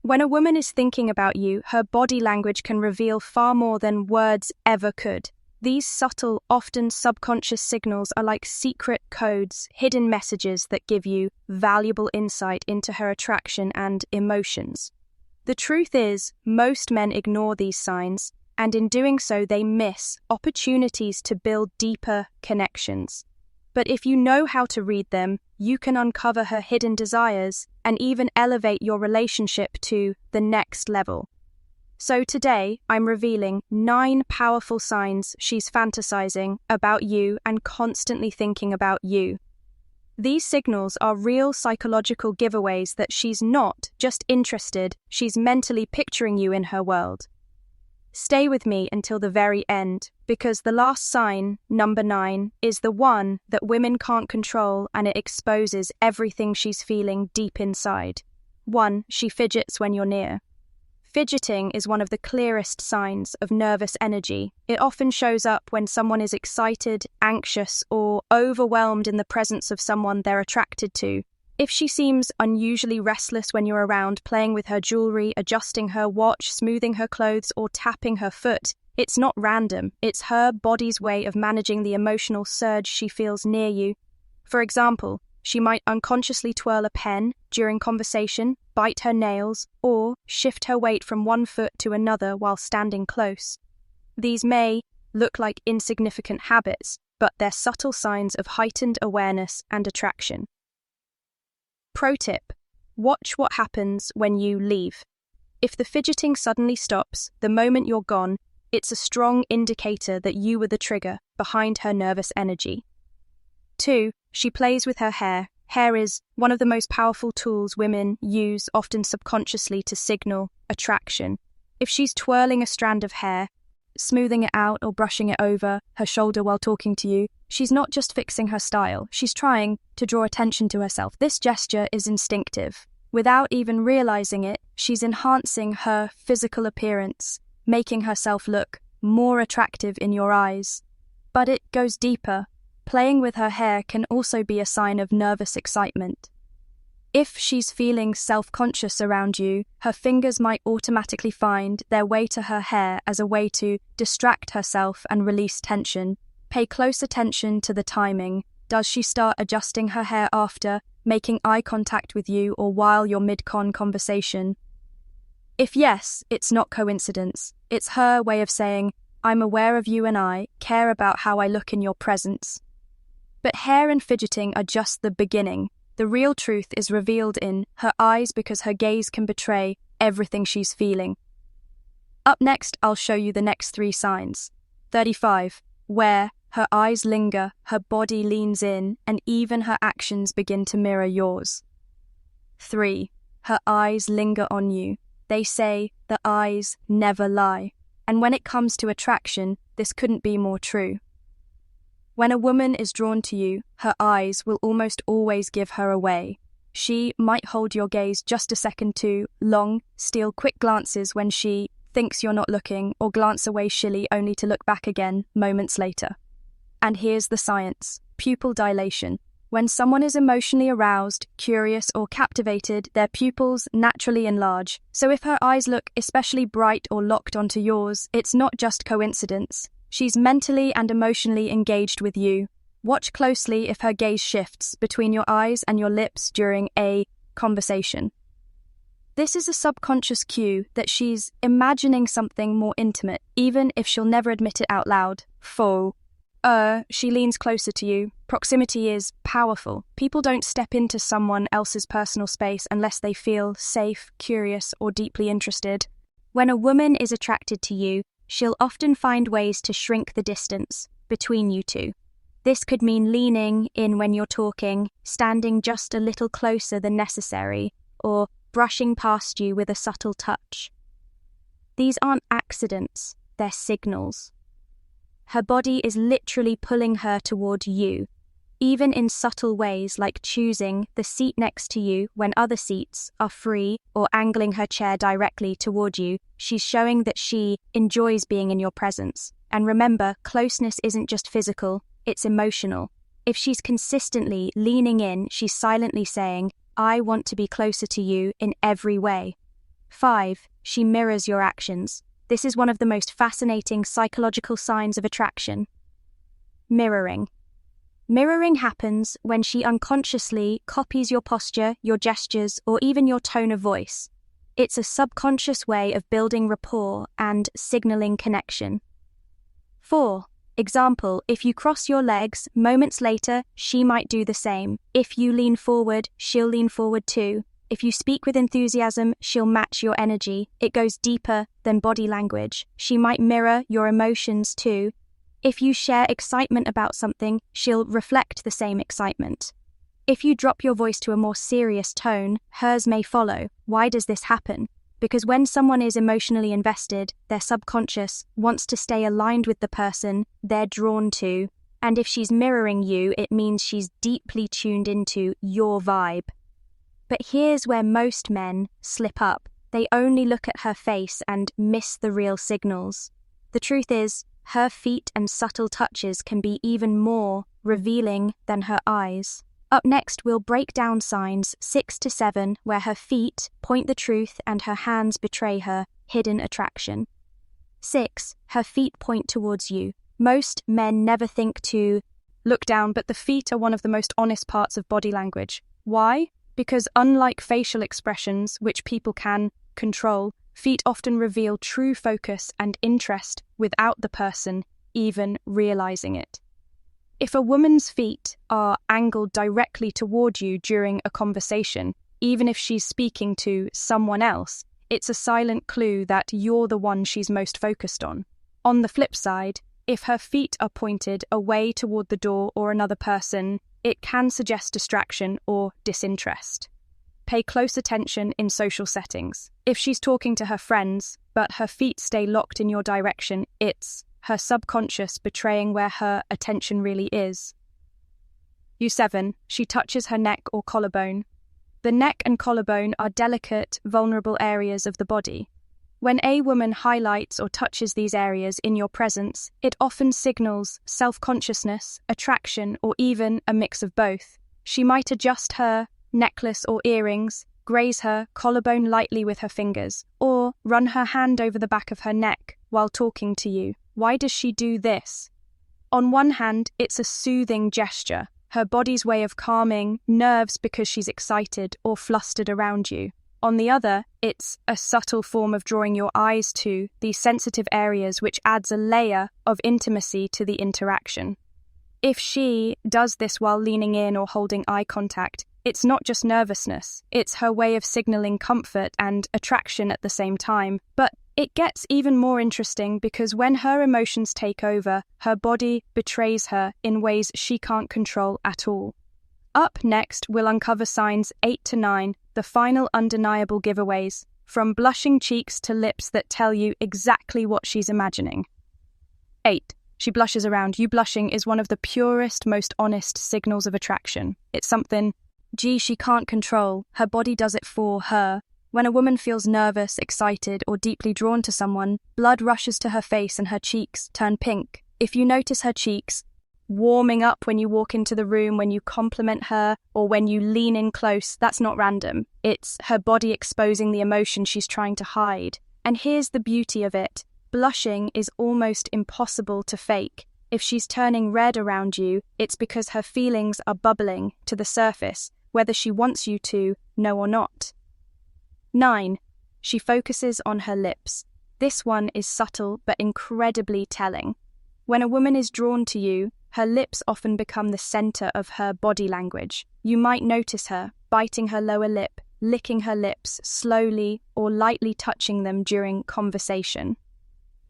When a woman is thinking about you, her body language can reveal far more than words ever could. These subtle, often subconscious signals are like secret codes, hidden messages that give you valuable insight into her attraction and emotions. The truth is, most men ignore these signs, and in doing so they miss opportunities to build deeper connections. But if you know how to read them, you can uncover her hidden desires and even elevate your relationship to the next level. So today, I'm revealing 9 powerful signs she's fantasizing about you and constantly thinking about you. These signals are real psychological giveaways that she's not just interested, she's mentally picturing you in her world. Stay with me until the very end, because the last sign, number 9, is the one that women can't control, and it exposes everything she's feeling deep inside. 1. She fidgets when you're near. Fidgeting is one of the clearest signs of nervous energy. It often shows up when someone is excited, anxious, or overwhelmed in the presence of someone they're attracted to. If she seems unusually restless when you're around, playing with her jewelry, adjusting her watch, smoothing her clothes, or tapping her foot, it's not random. It's her body's way of managing the emotional surge she feels near you. For example, she might unconsciously twirl a pen during conversation, bite her nails, or shift her weight from one foot to another while standing close. These may look like insignificant habits, but they're subtle signs of heightened awareness and attraction. Pro tip: watch what happens when you leave. If the fidgeting suddenly stops the moment you're gone, it's a strong indicator that you were the trigger behind her nervous energy. 2. She plays with her hair. Hair is one of the most powerful tools women use, often subconsciously, to signal attraction. If she's twirling a strand of hair, smoothing it out or brushing it over her shoulder while talking to you, she's not just fixing her style, she's trying to draw attention to herself. This gesture is instinctive. Without even realizing it, she's enhancing her physical appearance, making herself look more attractive in your eyes. But it goes deeper. Playing with her hair can also be a sign of nervous excitement. If she's feeling self-conscious around you, her fingers might automatically find their way to her hair as a way to distract herself and release tension. Pay close attention to the timing. Does she start adjusting her hair after, making eye contact with you, or while you're mid-con conversation? If yes, it's not coincidence. It's her way of saying, I'm aware of you and I care about how I look in your presence. But hair and fidgeting are just the beginning. The real truth is revealed in her eyes, because her gaze can betray everything she's feeling. Up next, I'll show you the next 3 signs. 35. Where her eyes linger, her body leans in, and even her actions begin to mirror yours. 3. Her eyes linger on you. They say the eyes never lie. And when it comes to attraction, this couldn't be more true. When a woman is drawn to you, her eyes will almost always give her away. She might hold your gaze just a second too long, steal quick glances when she thinks you're not looking, or glance away shyly only to look back again moments later. And here's the science: pupil dilation. When someone is emotionally aroused, curious, or captivated, their pupils naturally enlarge. So if her eyes look especially bright or locked onto yours, it's not just coincidence. She's mentally and emotionally engaged with you. Watch closely if her gaze shifts between your eyes and your lips during a conversation. This is a subconscious cue that she's imagining something more intimate, even if she'll never admit it out loud. 4. She leans closer to you. Proximity is powerful. People don't step into someone else's personal space unless they feel safe, curious, or deeply interested. When a woman is attracted to you, she'll often find ways to shrink the distance between you two. This could mean leaning in when you're talking, standing just a little closer than necessary, or brushing past you with a subtle touch. These aren't accidents, they're signals. Her body is literally pulling her toward you, even in subtle ways like choosing the seat next to you when other seats are free, or angling her chair directly toward you. She's showing that she enjoys being in your presence. And remember, closeness isn't just physical, it's emotional. If she's consistently leaning in, she's silently saying, I want to be closer to you in every way. 5. She mirrors your actions. This is one of the most fascinating psychological signs of attraction. Mirroring. Mirroring happens when she unconsciously copies your posture, your gestures, or even your tone of voice. It's a subconscious way of building rapport and signaling connection. 4. Example, if you cross your legs, moments later, she might do the same. If you lean forward, she'll lean forward too. If you speak with enthusiasm, she'll match your energy. It goes deeper than body language. She might mirror your emotions too. If you share excitement about something, she'll reflect the same excitement. If you drop your voice to a more serious tone, hers may follow. Why does this happen? Because when someone is emotionally invested, their subconscious wants to stay aligned with the person they're drawn to, and if she's mirroring you, it means she's deeply tuned into your vibe. But here's where most men slip up. They only look at her face and miss the real signals. The truth is, her feet and subtle touches can be even more revealing than her eyes. Up next, we'll break down signs 6 to 7 where her feet point the truth and her hands betray her hidden attraction. 6. Her feet point towards you. Most men never think to look down, but the feet are one of the most honest parts of body language. Why? Because unlike facial expressions, which people can control, feet often reveal true focus and interest without the person even realizing it. If a woman's feet are angled directly toward you during a conversation, even if she's speaking to someone else, it's a silent clue that you're the one she's most focused on. On the flip side, if her feet are pointed away toward the door or another person, it can suggest distraction or disinterest. Pay close attention in social settings. If she's talking to her friends, but her feet stay locked in your direction, it's her subconscious betraying where her attention really is. 7. She touches her neck or collarbone. The neck and collarbone are delicate, vulnerable areas of the body. When a woman highlights or touches these areas in your presence, it often signals self-consciousness, attraction, or even a mix of both. She might adjust her necklace or earrings, graze her collarbone lightly with her fingers, or run her hand over the back of her neck while talking to you. Why does she do this? On one hand, it's a soothing gesture, her body's way of calming nerves because she's excited or flustered around you. On the other, it's a subtle form of drawing your eyes to these sensitive areas, which adds a layer of intimacy to the interaction. If she does this while leaning in or holding eye contact, it's not just nervousness, it's her way of signaling comfort and attraction at the same time. But it gets even more interesting because when her emotions take over, her body betrays her in ways she can't control at all. Up next, we'll uncover signs 8 to 9, the final undeniable giveaways, from blushing cheeks to lips that tell you exactly what she's imagining. 8. She blushes around you. Blushing is one of the purest, most honest signals of attraction. It's something, she can't control. Her body does it for her. When a woman feels nervous, excited, or deeply drawn to someone, blood rushes to her face and her cheeks turn pink. If you notice her cheeks warming up when you walk into the room, when you compliment her, or when you lean in close, that's not random. It's her body exposing the emotion she's trying to hide. And here's the beauty of it. Blushing is almost impossible to fake. If she's turning red around you, it's because her feelings are bubbling to the surface, whether she wants you to know or not. 9. She focuses on her lips. This one is subtle but incredibly telling. When a woman is drawn to you, her lips often become the center of her body language. You might notice her biting her lower lip, licking her lips slowly or lightly touching them during conversation.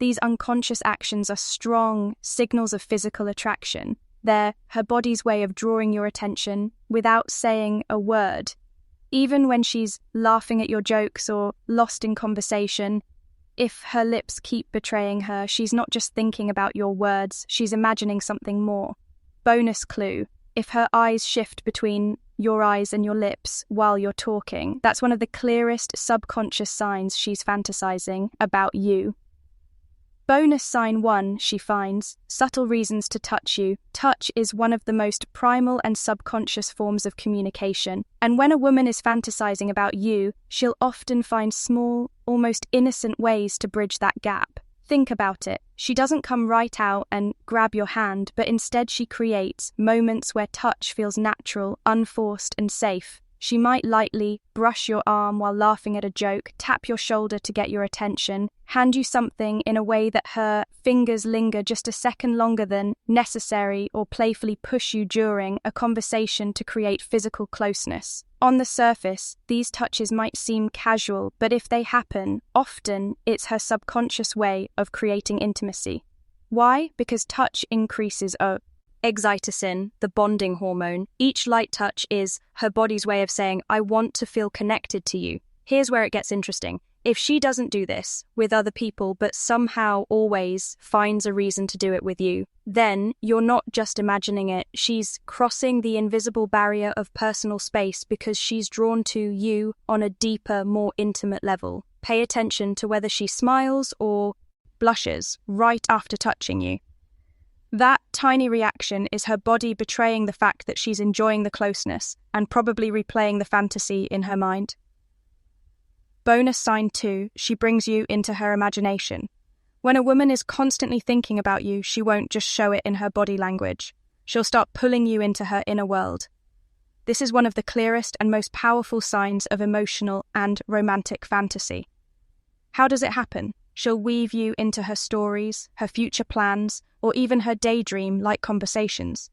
These unconscious actions are strong signals of physical attraction. They're her body's way of drawing your attention without saying a word. Even when she's laughing at your jokes or lost in conversation, if her lips keep betraying her, she's not just thinking about your words, she's imagining something more. Bonus clue, if her eyes shift between your eyes and your lips while you're talking, that's one of the clearest subconscious signs she's fantasizing about you. Bonus sign 1, she finds subtle reasons to touch you. Touch is one of the most primal and subconscious forms of communication, and when a woman is fantasizing about you, she'll often find small, almost innocent ways to bridge that gap. Think about it. She doesn't come right out and grab your hand, but instead she creates moments where touch feels natural, unforced, and safe. She might lightly brush your arm while laughing at a joke, tap your shoulder to get your attention, hand you something in a way that her fingers linger just a second longer than necessary, or playfully push you during a conversation to create physical closeness. On the surface, these touches might seem casual, but if they happen, often it's her subconscious way of creating intimacy. Why? Because touch increases oxytocin, the bonding hormone. Each light touch is her body's way of saying, I want to feel connected to you. Here's where it gets interesting. If she doesn't do this with other people, but somehow always finds a reason to do it with you, then you're not just imagining it. She's crossing the invisible barrier of personal space because she's drawn to you on a deeper, more intimate level. Pay attention to whether she smiles or blushes right after touching you. That tiny reaction is her body betraying the fact that she's enjoying the closeness and probably replaying the fantasy in her mind. Bonus sign 2, she brings you into her imagination. When a woman is constantly thinking about you, she won't just show it in her body language. She'll start pulling you into her inner world. This is one of the clearest and most powerful signs of emotional and romantic fantasy. How does it happen? She'll weave you into her stories, her future plans, or even her daydream-like conversations.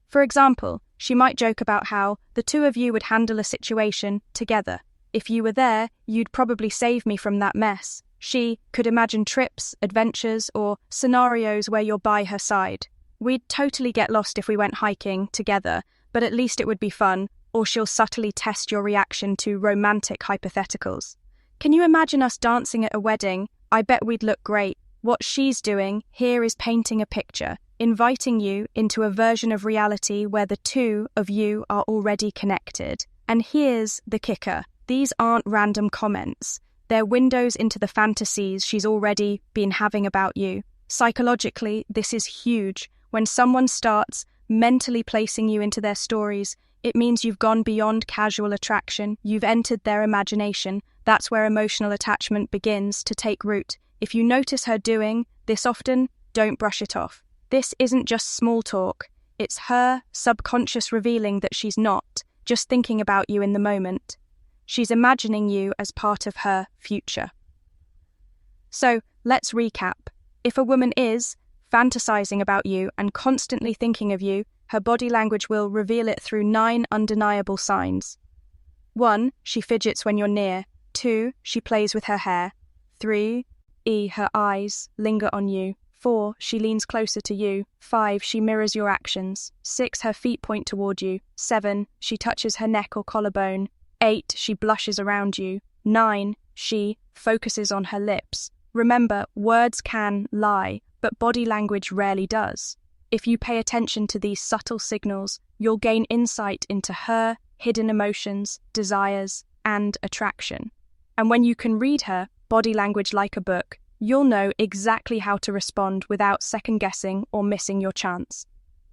For example, she might joke about how the two of you would handle a situation together. If you were there, you'd probably save me from that mess. She could imagine trips, adventures, or scenarios where you're by her side. We'd totally get lost if we went hiking together, but at least it would be fun, or she'll subtly test your reaction to romantic hypotheticals. Can you imagine us dancing at a wedding? I bet we'd look great. What she's doing here is painting a picture, inviting you into a version of reality where the two of you are already connected. And here's the kicker. These aren't random comments. They're windows into the fantasies she's already been having about you. Psychologically, this is huge. When someone starts mentally placing you into their stories, it means you've gone beyond casual attraction. You've entered their imagination. That's where emotional attachment begins to take root. If you notice her doing this often, don't brush it off. This isn't just small talk. It's her subconscious revealing that she's not just thinking about you in the moment. She's imagining you as part of her future. So, let's recap. If a woman is fantasizing about you and constantly thinking of you, her body language will reveal it through 9 undeniable signs. 1. She fidgets when you're near. 2. She plays with her hair. 3. Her eyes linger on you. 4. She leans closer to you. 5. She mirrors your actions. 6. Her feet point toward you. 7. She touches her neck or collarbone. 8. She blushes around you. 9. She focuses on her lips. Remember, words can lie, but body language rarely does. If you pay attention to these subtle signals, you'll gain insight into her hidden emotions, desires, and attraction. And when you can read her body language like a book, you'll know exactly how to respond without second-guessing or missing your chance.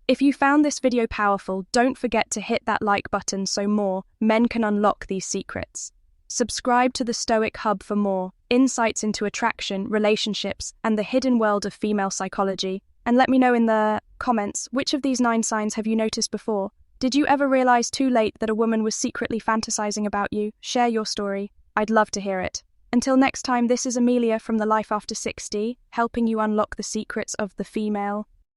If you found this video powerful, don't forget to hit that like button so more men can unlock these secrets. Subscribe to the Stoic Hub for more insights into attraction, relationships, and the hidden world of female psychology. And let me know in the comments, which of these 9 signs have you noticed before? Did you ever realize too late that a woman was secretly fantasizing about you? Share your story. I'd love to hear it. Until next time, this is Amelia from the Life After 60, helping you unlock the secrets of the female